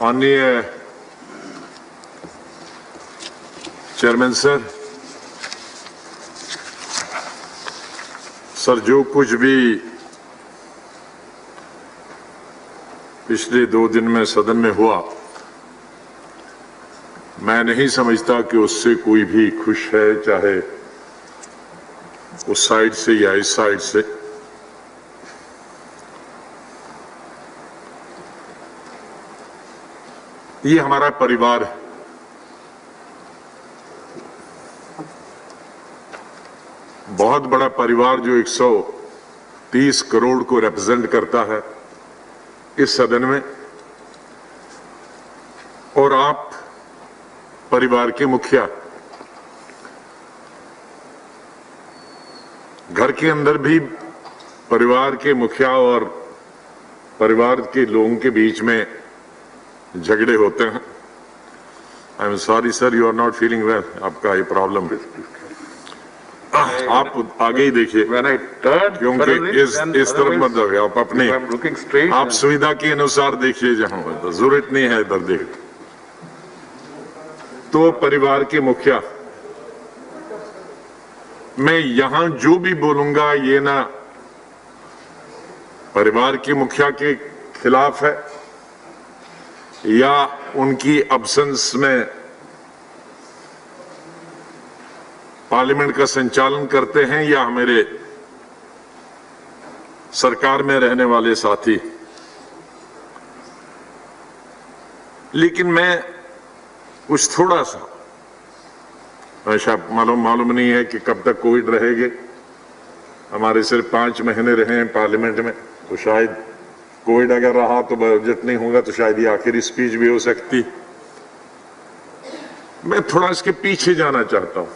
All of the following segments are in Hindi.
माननीय चेयरमैन सर, जो कुछ भी पिछले 2 दिन में सदन में हुआ, मैं नहीं समझता कि उससे कोई भी खुश है, चाहे उस साइड से या इस साइड से। ये हमारा परिवार है। बहुत बड़ा परिवार जो 130 करोड़ को रिप्रेजेंट करता है इस सदन में, और आप परिवार के मुखिया। घर के अंदर भी परिवार के मुखिया और परिवार के लोगों के बीच में झगड़े होते हैं। I am sorry sir, you are not feeling well, आपका ये प्रॉब्लम है। आप आगे ही देखिए, क्योंकि इस तरफ मत देखिए, आप अपने आप सुविधा के अनुसार देखिए, जहां जरूरत नहीं है इधर देख। तो परिवार के मुखिया, मैं यहां जो भी बोलूंगा ये ना परिवार के मुखिया के खिलाफ है या उनकी अब्सेंस में पार्लियामेंट का संचालन करते हैं या मेरे सरकार में रहने वाले साथी। लेकिन मैं कुछ थोड़ा सा, ऐसा मालूम नहीं है कि कब तक कोविड रहेगी। हमारे सिर्फ 5 महीने रहे हैं पार्लियामेंट में, तो शायद कोविड अगर रहा तो बजट नहीं होगा, तो शायद ये आखिरी स्पीच भी हो सकती। मैं थोड़ा इसके पीछे जाना चाहता हूं,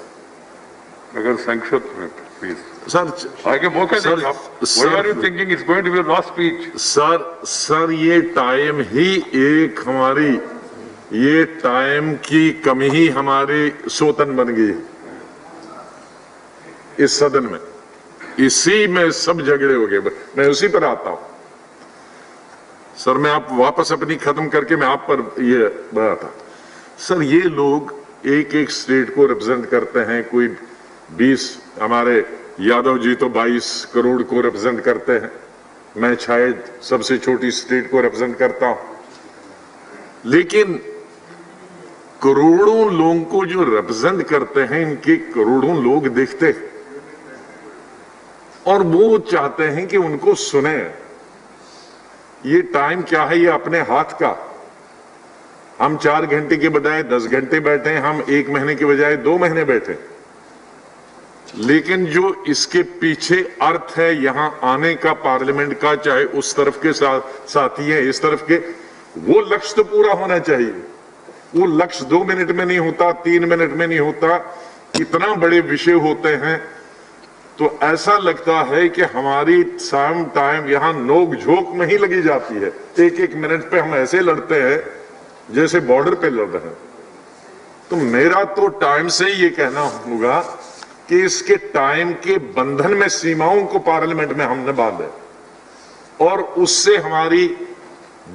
अगर संक्षिप्त में प्लीज। सर आगे मौका दें आप। What are you thinking is going to be a lost speech? Sir ये टाइम ही एक हमारी, ये टाइम की कमी ही हमारी सोतन बन गई इस सदन में। इसी में सब झगड़े हो गए। मैं उसी पर आता हूं सर। मैं आप वापस अपनी खत्म करके मैं आप पर ये बताता। सर, ये लोग एक एक स्टेट को रिप्रेजेंट करते हैं। कोई 20, हमारे यादव जी तो 22 करोड़ को रिप्रेजेंट करते हैं। मैं शायद सबसे छोटी स्टेट को रिप्रेजेंट करता हूं। लेकिन करोड़ों लोगों को जो रिप्रेजेंट करते हैं, इनके करोड़ों लोग देखते हैं और वो चाहते हैं कि उनको सुने। ये टाइम क्या है, ये अपने हाथ का। हम 4 घंटे के बजाय 10 घंटे बैठे, हम 1 महीने के बजाय 2 महीने बैठे। लेकिन जो इसके पीछे अर्थ है यहां आने का पार्लियामेंट का, चाहे उस तरफ के साथी हैं, इस तरफ के, वो लक्ष्य तो पूरा होना चाहिए। वो लक्ष्य 2 मिनट में नहीं होता, 3 मिनट में नहीं होता। इतना बड़े विषय होते हैं तो ऐसा लगता है कि हमारी सम टाइम यहां नोक झोंक में ही लगी जाती है। 1-1 मिनट पे हम ऐसे लड़ते हैं जैसे बॉर्डर पे लड़ रहे हैं। तो मेरा तो टाइम से ये कहना होगा कि इसके टाइम के बंधन में सीमाओं को पार्लियामेंट में हमने बांधे और उससे हमारी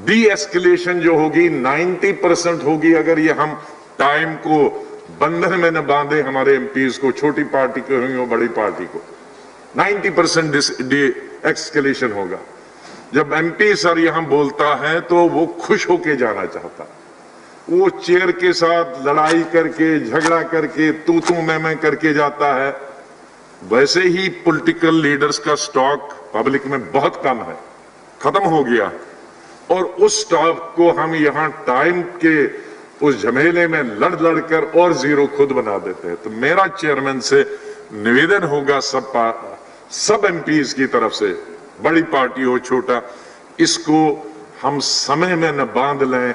डी एस्केलेशन जो होगी 90% होगी अगर ये हम टाइम को बंधन में न बांधे। हमारे एमपीज को, छोटी पार्टी को हो बड़ी पार्टी को, 90% डी एस्केलेशन होगा। जब एमपी सर यहां बोलता है तो वो खुश होके जाना चाहता। वो चेयर के साथ लड़ाई करके, झगड़ा करके, तू मैं करके जाता है। वैसे ही पॉलिटिकल लीडर्स का स्टॉक पब्लिक में बहुत कम है, खत्म हो गया। और उस स्टॉक को हम यहां टाइम के उस झमेले में लड़ कर और जीरो खुद बना देते हैं। तो मेरा चेयरमैन से निवेदन होगा सब एमपीज की तरफ से, बड़ी पार्टी हो छोटा, इसको हम समय में न बांध लें।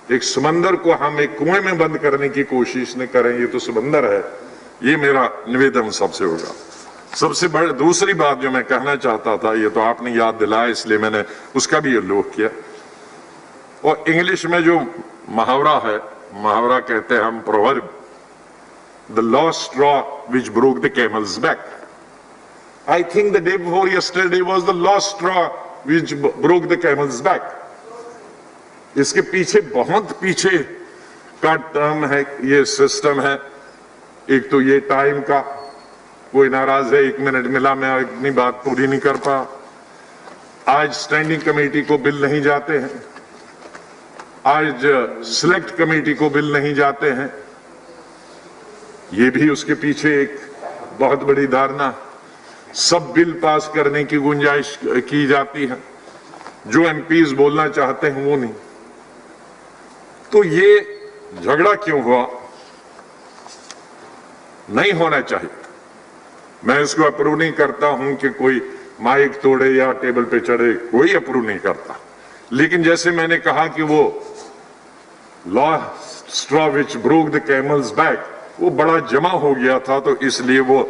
एक समंदर को हम एक कुएं में बंद करने की कोशिश न करें। ये तो समंदर है। ये मेरा निवेदन सबसे होगा। सबसे बड़ी दूसरी बात जो मैं कहना चाहता था, ये तो आपने याद दिलाया इसलिए मैंने उसका भी उल्लेख किया। और इंग्लिश में जो मुहावरा है, मुहावरा कहते हैं हम proverb, the last straw which broke the camel's back. I think the day before yesterday was the last straw which broke the camel's back. इसके पीछे बहुत पीछे का टर्म है, ये सिस्टम है। एक तो ये टाइम का, कोई नाराज है 1 मिनट मिला, मैं अपनी बात पूरी नहीं कर पा। आज स्टैंडिंग कमेटी को बिल नहीं जाते हैं, आज सिलेक्ट कमेटी को बिल नहीं जाते हैं। ये भी उसके पीछे एक बहुत बड़ी धारणा। सब बिल पास करने की गुंजाइश की जाती है, जो एमपीज बोलना चाहते हैं वो नहीं। तो ये झगड़ा क्यों हुआ? नहीं होना चाहिए। मैं इसको अप्रूव नहीं करता हूं कि कोई माइक तोड़े या टेबल पे चढ़े, कोई अप्रूव नहीं करता। लेकिन जैसे मैंने कहा कि वो लॉ straw which broke the camel's back, वो बड़ा जमा हो गया था, तो इसलिए वो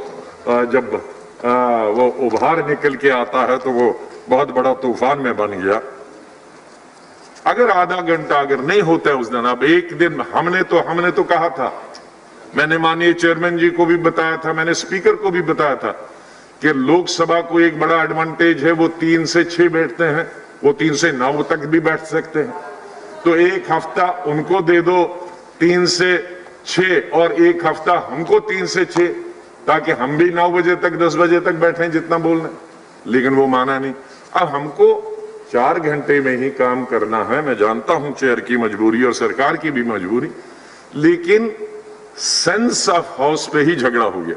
जब वो उभार निकल के आता है तो वो बहुत बड़ा तूफान में बन गया। अगर आधा घंटा अगर नहीं होता है उस दिन, अब एक दिन हमने तो कहा था, मैंने माननीय चेयरमैन जी को भी बताया था, मैंने स्पीकर को भी बताया था कि लोकसभा को एक बड़ा एडवांटेज है, वो 3 से 6 बैठते हैं, वो 3 से 9 तक भी बैठ सकते हैं। तो एक हफ्ता उनको दे दो 3 से 6 और एक हफ्ता हमको 3 से 6, ताकि हम भी 9 बजे तक 10 बजे तक बैठे जितना बोलना। लेकिन वो माना नहीं। अब हमको 4 घंटे में ही काम करना है। मैं जानता हूं चेयर की मजबूरी और सरकार की भी मजबूरी, लेकिन सेंस ऑफ हाउस पे ही झगड़ा हो गया।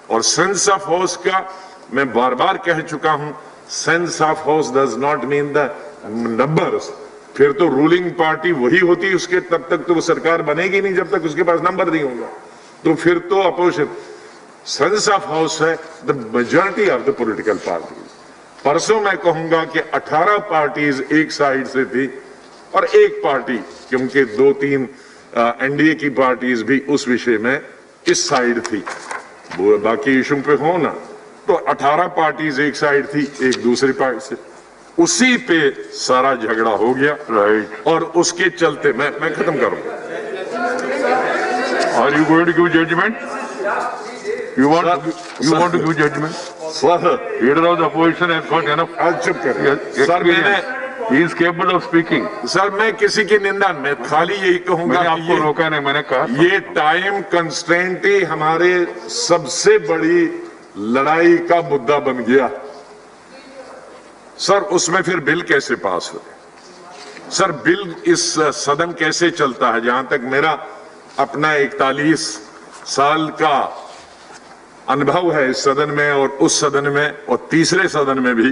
और सेंस ऑफ हाउस का मैं बार बार कह चुका हूं, sense of house does not mean the numbers. फिर तो रूलिंग पार्टी वही होती, उसके तब तक तो वो सरकार बनेगी नहीं जब तक उसके पास नंबर नहीं होगा। तो फिर तो अपोजिशन। सेंस ऑफ हाउस है the majority of the political parties. परसों मैं कहूंगा कि 18 पार्टीज एक साइड से थी और एक पार्टी, क्योंकि 2-3 एनडीए की पार्टीज भी उस विषय में इस साइड थी, वो बाकी इशू पे हो ना, तो 18 पार्टीज एक साइड थी, एक दूसरी पार्टी से, उसी पे सारा झगड़ा हो गया। राइट। और उसके चलते मैं खत्म करूंगा। Are you going to give judgment? You want to give judgment? Sir, Leader of the opposition has got enough. आज चुप करें। Sir He is capable of speaking. Sir मैं किसी की निंदा, मैं खाली यही कहूंगा मैंने कि आपको रोका नहीं, मैंने कहा ये टाइम कंस्ट्रेंट ही हमारे सबसे बड़ी लड़ाई का मुद्दा बन गया। सर उसमें फिर बिल कैसे पास हुए? सर बिल इस सदन कैसे चलता है? जहां तक मेरा अपना 41 साल का अनुभव है इस सदन में और उस सदन में और तीसरे सदन में भी,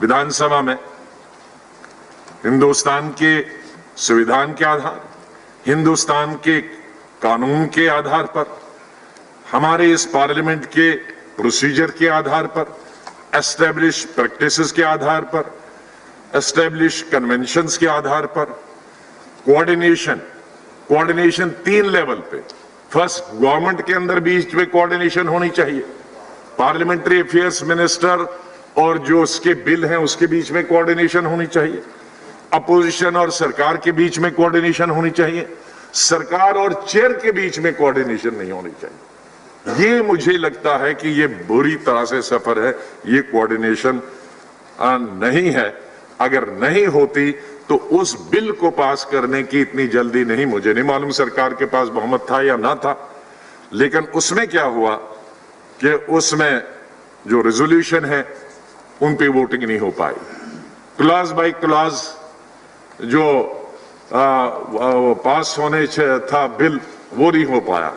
विधानसभा में, हिंदुस्तान के संविधान के आधार, हिंदुस्तान के कानून के आधार पर, हमारे इस पार्लियामेंट के प्रोसीजर के आधार पर, एस्टेब्लिश प्रैक्टिसेस के आधार पर, एस्टेब्लिश कन्वेंशंस के आधार पर, कोऑर्डिनेशन 3 लेवल पे। फर्स्ट, गवर्नमेंट के अंदर बीच में कोऑर्डिनेशन होनी चाहिए, पार्लियामेंट्री अफेयर्स मिनिस्टर और जो उसके बिल हैं उसके बीच में कोऑर्डिनेशन होनी चाहिए, अपोजिशन और सरकार के बीच में कोऑर्डिनेशन होनी चाहिए, सरकार और चेयर के बीच में कोऑर्डिनेशन नहीं होनी चाहिए। ये मुझे लगता है कि ये बुरी तरह से सफर है, ये कोऑर्डिनेशन नहीं है। अगर नहीं होती तो उस बिल को पास करने की इतनी जल्दी नहीं, मुझे नहीं मालूम सरकार के पास बहुमत था या ना था, लेकिन उसमें क्या हुआ कि उसमें जो रेजोल्यूशन है उन पे वोटिंग नहीं हो पाई। क्लॉज बाय क्लॉज जो पास होने था बिल वो नहीं हो पाया।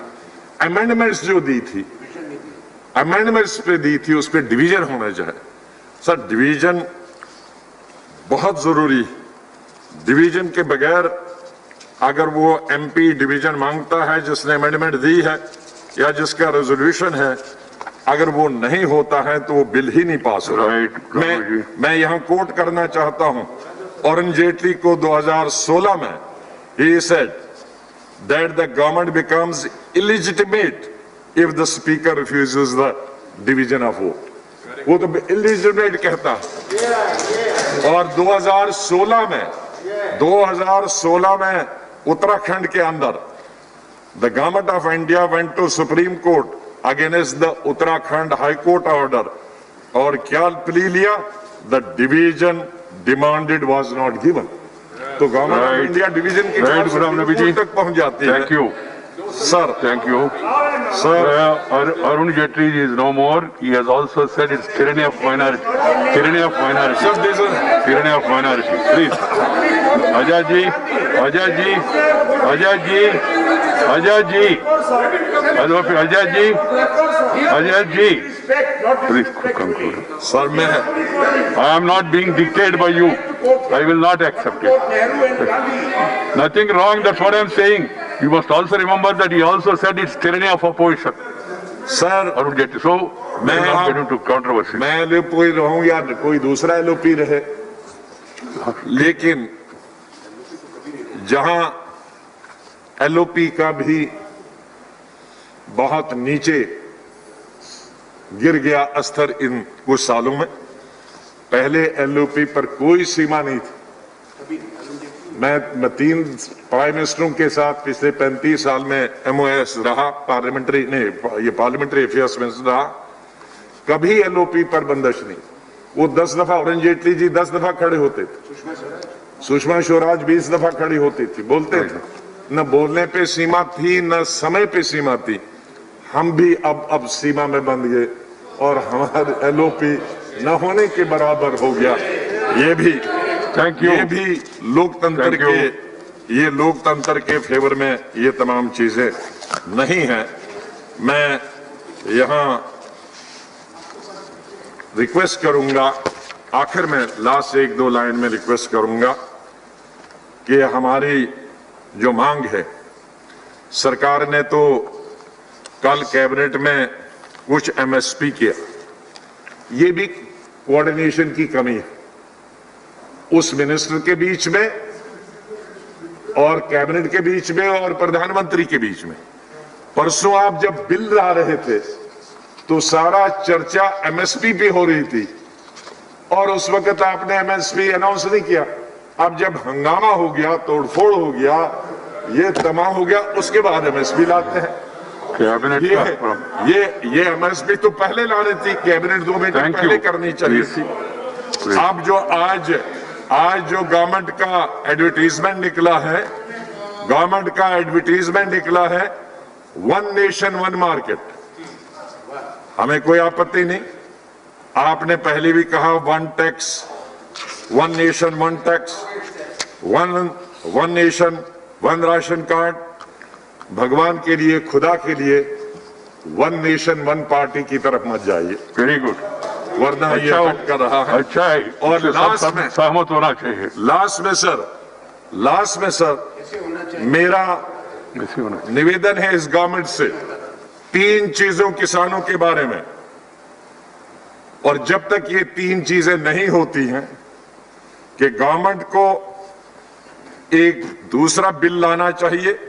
अमेंडमेंट्स जो दी थी, अमेंडमेंट्स पे दी थी, उस पे डिवीजन होना चाहिए। सर डिवीजन बहुत जरूरी, डिवीजन के बगैर अगर वो एमपी डिवीजन मांगता है जिसने अमेंडमेंट दी है या जिसका रेजोल्यूशन है, अगर वो नहीं होता है तो वो बिल ही नहीं पास हो। मैं यहां कोट करना चाहता हूं अरुण जेटली को 2016 में, he said that the government becomes illegitimate if the speaker refuses the division of vote. वो तो illegitimate कहता। और 2016 में उत्तराखंड के अंदर the government of India went to Supreme Court against the Uttarakhand High Court order और क्या प्ली लिया? The division demanded was not given. तो government of Right. India division की Right, चार्ज गुलाम नबी जी। तक पहुंच जाती है। Thank you. Sir Thank you. Sir Arun Jaitley is no more. He has also said it's tyranny of minority. Tyranny of minority. Sir देश Tyranny of minority. Please. Ajay ji. Ajay ji. Ajay ji. Ajay ji. Hello, Ajay ji. Ajay ji. Please conclude. Sir मैं I am not being dictated by you. I will not accept it. Nothing wrong. That's what I am saying. You must also remember that he also said it's tyranny of opposition. Sir Arun Jaitley. So, may मैं not get into controversy. मैं एलओपी रहूं या कोई दूसरा एलओपी रहे, लेकिन जहां एलओपी का भी बहुत नीचे गिर गया स्तर इन कुछ सालों में, पहले एलओपी पर कोई सीमा नहीं थी। मैं 3 प्राइम मिनिस्टरों के साथ पिछले 35 साल में एमओएस रहा, पार्लियामेंट्री नहीं, ये पार्लियामेंट्री अफेयर्स मिनिस्टर रहा, कभी एलओपी पर बंदिश नहीं। वो 10 दफा अरुण जेटली जी 10 दफा खड़े होते थे, सुषमा स्वराज 20 दफा खड़ी होती थी, बोलते थे। न बोलने पे सीमा थी, न समय पे सीमा थी। हम भी अब सीमा में बंध गए और हमारे एलओपी न होने के बराबर हो गया। ये भी Thank you. ये भी लोकतंत्र Thank you. ये लोकतंत्र के फेवर में ये तमाम चीजें नहीं है। मैं यहां रिक्वेस्ट करूंगा, आखिर में लास्ट 1-2 लाइन में रिक्वेस्ट करूंगा कि हमारी जो मांग है, सरकार ने तो कल कैबिनेट में कुछ एमएसपी किया, ये भी कोऑर्डिनेशन की कमी है उस मिनिस्टर के बीच में और कैबिनेट के बीच में और प्रधानमंत्री के बीच में। परसों आप जब बिल ला रहे थे तो सारा चर्चा एमएसपी पे हो रही थी और उस वक्त आपने एमएसपी अनाउंस नहीं किया। अब जब हंगामा हो गया, तोड़फोड़ हो गया, ये तमाम हो गया, उसके बाद एमएसपी लाते हैं। Cabinet ये एमएसपी तो पहले लानी थी, कैबिनेट 2 महीने Thank पहले you. करनी चाहिए थी। अब जो आज जो गवर्नमेंट का एडवर्टीजमेंट निकला है, गवर्नमेंट का एडवर्टीजमेंट निकला है, 1 नेशन 1 मार्केट, हमें कोई आपत्ति नहीं। आपने पहले भी कहा 1 tax 1 nation 1 tax, 1 nation 1 ration card. भगवान के लिए, खुदा के लिए 1 नेशन 1 पार्टी की तरफ मत जाइए, Very good. वरना ये अच्छा हट कर रहा है। अच्छा है। और इससे लास्ट सब में सहमत होना चाहिए। लास्ट में सर मेरा ऐसे होना चाहिए। निवेदन है इस गवर्नमेंट से 3 चीजों किसानों के बारे में, और जब तक ये 3 चीजें नहीं होती हैं कि गवर्नमेंट को एक दूसरा बिल लाना चाहिए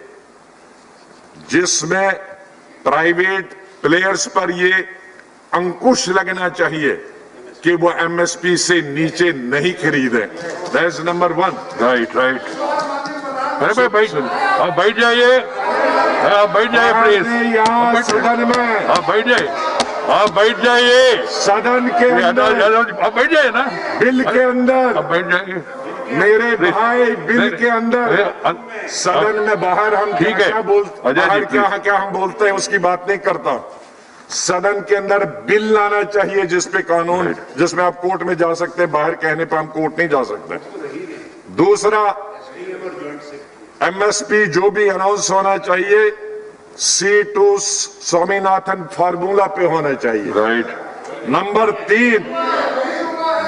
जिसमें प्राइवेट प्लेयर्स पर ये अंकुश लगना चाहिए कि वो एमएसपी से नीचे नहीं खरीदें। That is number 1। Right right. अरे भाई बैठ, आप बैठ जाइए, आप बैठ जाइए प्लीज। यहाँ सदन में, आप बैठ जाइए, आप बैठ जाइए, सदन के अंदर, आप बैठ जाइए ना, बिल के अंदर, आप बैठ जाइए। मेरे भाई, बिल के अंदर, सदन में बाहर हम ठीक है। क्या बोलते, अजय जी, बाहर please. क्या हम बोलते हैं उसकी बात नहीं करता। सदन के अंदर बिल लाना चाहिए जिसपे कानून, जिसमें आप कोर्ट में जा सकते हैं, बाहर कहने पर हम कोर्ट नहीं जा सकते। दूसरा, एमएसपी जो भी अनाउंस होना चाहिए C2 स्वामीनाथन फार्मूला पे होना चाहिए। राइट। नंबर 3,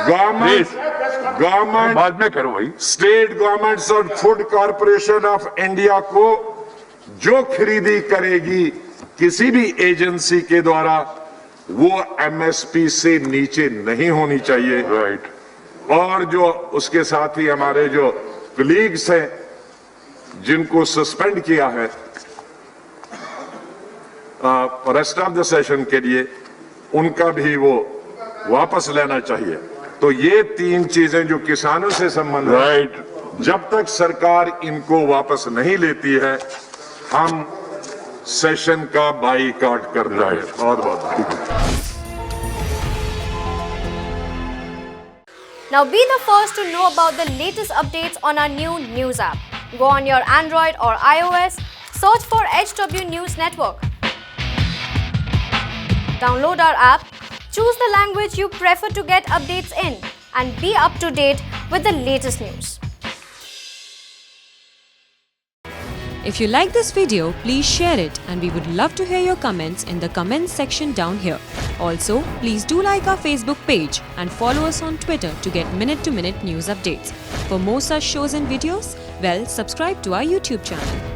गवर्नमेंट बाद में करो भाई। स्टेट गवर्नमेंट्स और फूड कॉरपोरेशन ऑफ इंडिया को जो खरीदी करेगी किसी भी एजेंसी के द्वारा, वो एमएसपी से नीचे नहीं होनी चाहिए। राइट। और जो उसके साथ ही हमारे जो कलीग्स हैं जिनको सस्पेंड किया है रेस्ट ऑफ द सेशन के लिए, उनका भी वो वापस लेना चाहिए। तो ये 3 चीजें जो किसानों से संबंधित, राइट। जब तक सरकार इनको वापस नहीं लेती है, हम सेशन का बाईकाट कर रहे हैं। बहुत बहुत Now be the first to know about the latest updates on our new news app. Go on your Android or iOS, search for HW News Network. Download our app, choose the language you prefer to get updates in, and be up to date with the latest news. If you like this video, please share it, and we would love to hear your comments in the comments section down here. Also, please do like our Facebook page and follow us on Twitter to get minute-to-minute news updates. For more such shows and videos, well, subscribe to our YouTube channel.